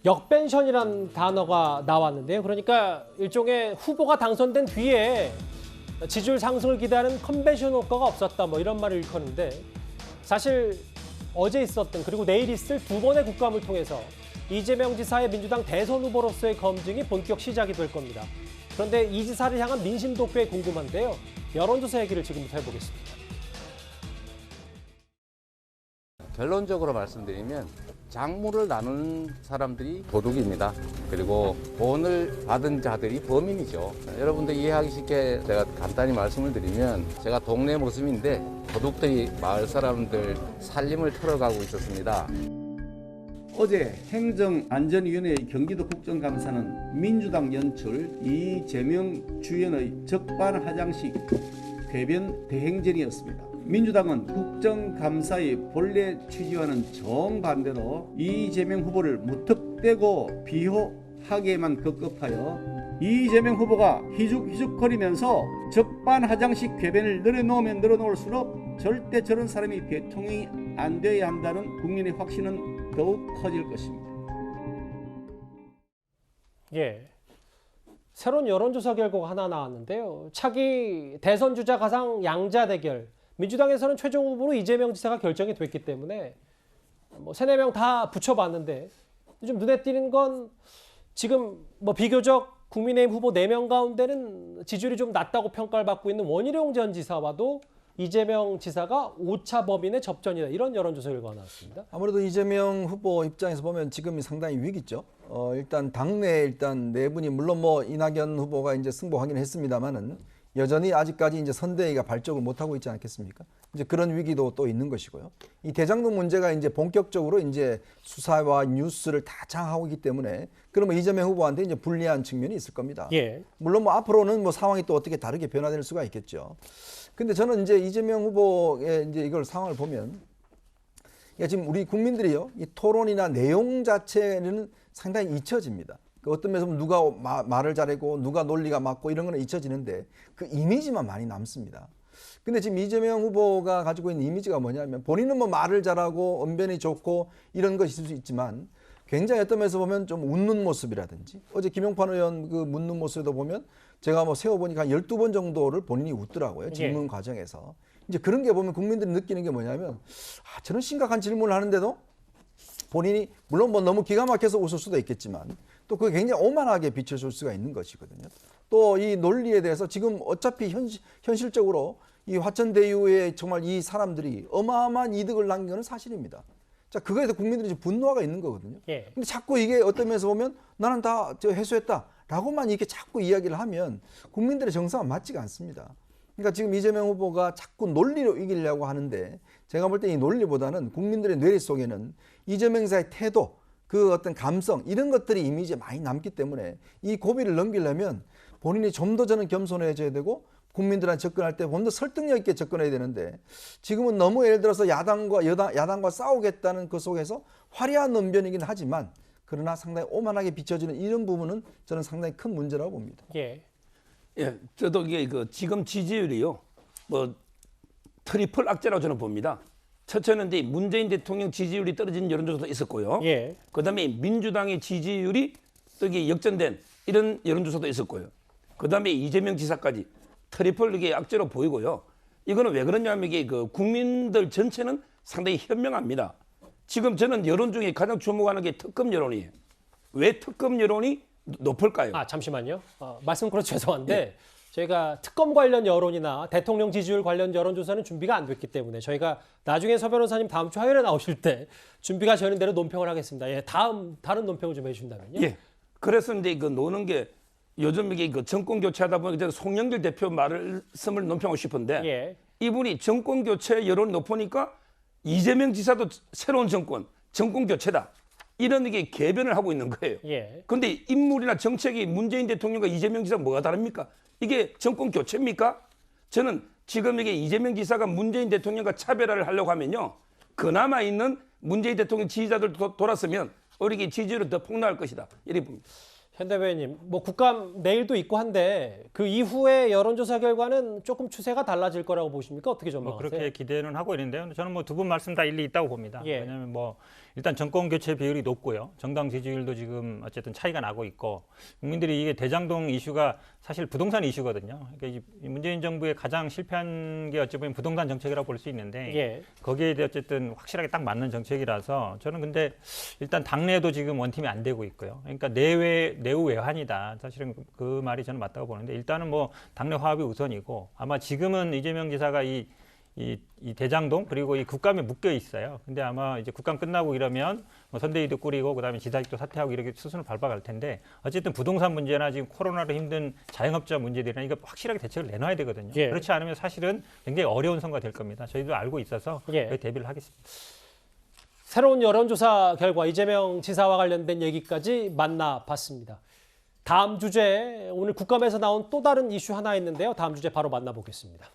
역벤션이라는 단어가 나왔는데요. 그러니까 일종의 후보가 당선된 뒤에 지지율 상승을 기대하는 컨벤션 효과가 없었다, 뭐 이런 말을 일컫는데, 사실 어제 있었던 그리고 내일 있을 두 번의 국감을 통해서 이재명 지사의 민주당 대선 후보로서의 검증이 본격 시작이 될 겁니다. 그런데 이 지사를 향한 민심도 꽤 궁금한데요. 여론조사 얘기를 지금부터 해보겠습니다. 결론적으로 말씀드리면 장물을 나누는 사람들이 도둑입니다. 그리고 돈을 받은 자들이 범인이죠. 여러분들 이해하기 쉽게 제가 간단히 말씀을 드리면, 제가 동네 모습인데 도둑들이 마을 사람들 살림을 털어가고 있었습니다. 어제 행정안전위원회 경기도 국정감사는 민주당 연출 이재명 주연의 적반하장식 궤변 대행전이었습니다. 민주당은 국정감사의 본래 취지와는 정반대로 이재명 후보를 무턱대고 비호하게만 급급하여 이재명 후보가 희죽희죽거리면서 적반하장식 궤변을 늘어놓으면 늘어놓을수록 절대 저런 사람이 대통령이 안 되어야 한다는 국민의 확신은 더욱 커질 것입니다. 예, 새로운 여론조사 결과가 하나 나왔는데요. 차기 대선 주자 가상 양자 대결. 민주당에서는 최종 후보로 이재명 지사가 결정이 됐기 때문에 뭐 3, 4명 다 붙여봤는데, 좀 눈에 띄는 건 지금 뭐 비교적 국민의힘 후보 4명 가운데는 지지율이 좀 낮다고 평가를 받고 있는 원희룡 전 지사와도 이재명 지사가 5차 범인의 접전이다, 이런 여론조사 결과가 나왔습니다. 아무래도 이재명 후보 입장에서 보면 지금이 상당히 위기죠. 일단 당내 네 분이, 물론 뭐 이낙연 후보가 이제 승복하긴 했습니다만은 여전히 아직까지 이제 선대위가 발족을 못하고 있지 않겠습니까? 이제 그런 위기도 또 있는 것이고요. 이 대장동 문제가 이제 본격적으로 이제 수사와 뉴스를 다 장악하고 있기 때문에, 그러면 이재명 후보한테 이제 불리한 측면이 있을 겁니다. 예. 물론 뭐 앞으로는 뭐 상황이 또 어떻게 다르게 변화될 수가 있겠죠. 근데 저는 이제 이재명 후보의 이제 이걸 상황을 보면, 지금 우리 국민들이요, 이 토론이나 내용 자체는 상당히 잊혀집니다. 어떤 면에서 누가 말을 잘하고 누가 논리가 맞고 이런 거는 잊혀지는데 그 이미지만 많이 남습니다. 근데 지금 이재명 후보가 가지고 있는 이미지가 뭐냐면, 본인은 뭐 말을 잘하고 언변이 좋고 이런 것이 있을 수 있지만 굉장히 어떤 면에서 보면 좀 웃는 모습이라든지, 어제 김용판 의원 그 묻는 모습에도 보면 제가 뭐 세어보니까 한 12번 정도를 본인이 웃더라고요. 질문 과정에서. 이제 그런 게 보면 국민들이 느끼는 게 뭐냐면, 저런 심각한 질문을 하는데도 본인이 물론 뭐 너무 기가 막혀서 웃을 수도 있겠지만 또 그게 굉장히 오만하게 비춰줄 수가 있는 것이거든요. 또 이 논리에 대해서 지금 어차피 현실적으로 이 화천대유에 정말 이 사람들이 어마어마한 이득을 남긴 건 사실입니다. 자, 그거에 대해서 국민들이 지금 분노가 있는 거거든요. 예. 근데 자꾸 이게 어떤 면에서 보면 나는 다 해소했다라고만 이렇게 자꾸 이야기를 하면 국민들의 정서와 맞지가 않습니다. 그러니까 지금 이재명 후보가 자꾸 논리로 이기려고 하는데, 제가 볼 때 이 논리보다는 국민들의 뇌리 속에는 이재명 지사의 태도, 그 어떤 감성, 이런 것들이 이미지에 많이 남기 때문에 이 고비를 넘기려면 본인이 좀 더 저는 겸손해져야 되고, 국민들한테 접근할 때 좀 더 설득력 있게 접근해야 되는데, 지금은 너무 예를 들어서 야당과 싸우겠다는 그 속에서 화려한 언변이긴 하지만 그러나 상당히 오만하게 비춰지는 이런 부분은 저는 상당히 큰 문제라고 봅니다. 예. 예, 저도 이게 지금 지지율이요, 뭐 트리플 악재라고 저는 봅니다. 첫째는 이제 문재인 대통령 지지율이 떨어진 여론조사도 있었고요. 예. 그다음에 민주당의 지지율이 또 이게 역전된 이런 여론조사도 있었고요. 그다음에 이재명 지사까지 트리플 이게 악재로 보이고요. 이거는 왜 그러냐면 이게 그 국민들 전체는 상당히 현명합니다. 지금 저는 여론 중에 가장 주목하는 게 특검 여론이에요. 왜 특검 여론이 높을까요? 잠시만요. 말씀 그렇죠. 죄송한데 저희가 특검 관련 여론이나 대통령 지지율 관련 여론조사는 준비가 안 됐기 때문에 저희가 나중에 서 변호사님 다음 주 화요일에 나오실 때 준비가 되는 대로 논평을 하겠습니다. 예, 다른 논평을 좀 해주신다면요. 예. 그래서 이제 그 노는 게 요즘 이게 그 정권 교체하다 보니까 송영길 대표 말씀을 논평하고 싶은데, 예. 이분이 정권 교체 여론이 높으니까 이재명 지사도 새로운 정권 교체다, 이런 이게 개변을 하고 있는 거예요. 예. 그런데 인물이나 정책이 문재인 대통령과 이재명 지사 뭐가 다릅니까? 이게 정권 교체입니까? 저는 지금 이게 이재명 지사가 문재인 대통령과 차별화를 하려고 하면요, 그나마 있는 문재인 대통령 지지자들 돌았으면 우리 지지율은 더 폭락할 것이다, 이렇게 봅니다. 현 대변인님, 뭐 국감 내일도 있고 한데 그 이후에 여론조사 결과는 조금 추세가 달라질 거라고 보십니까? 어떻게 뭐 전망하세요? 그렇게 기대는 하고 있는데요. 저는 뭐 두 분 말씀 다 일리 있다고 봅니다. 예. 왜냐하면 뭐 일단 정권 교체 비율이 높고요. 정당 지지율도 지금 어쨌든 차이가 나고 있고 국민들이 이게 대장동 이슈가 사실 부동산 이슈거든요. 그러니까 이 문재인 정부의 가장 실패한 게 어찌 보면 부동산 정책이라고 볼 수 있는데 예. 거기에 대해 어쨌든 확실하게 딱 맞는 정책이라서 저는 근데 일단 당내도 지금 원팀이 안 되고 있고요. 그러니까 내후 외환이다. 사실은 그 말이 저는 맞다고 보는데 일단은 뭐 당내 화합이 우선이고 아마 지금은 이재명 지사가 이 대장동 그리고 이 국감에 묶여 있어요. 근데 아마 이제 국감 끝나고 이러면 뭐 선대위도 꾸리고 그다음에 지사직도 사퇴하고 이렇게 수순을 밟아갈 텐데 어쨌든 부동산 문제나 지금 코로나로 힘든 자영업자 문제들이나 이거 확실하게 대책을 내놔야 되거든요. 예. 그렇지 않으면 사실은 굉장히 어려운 선거가 될 겁니다. 저희도 알고 있어서 예. 거기에 대비를 하겠습니다. 새로운 여론조사 결과 이재명 지사와 관련된 얘기까지 만나봤습니다. 다음 주제 오늘 국감에서 나온 또 다른 이슈 하나 있는데요. 다음 주제 바로 만나보겠습니다.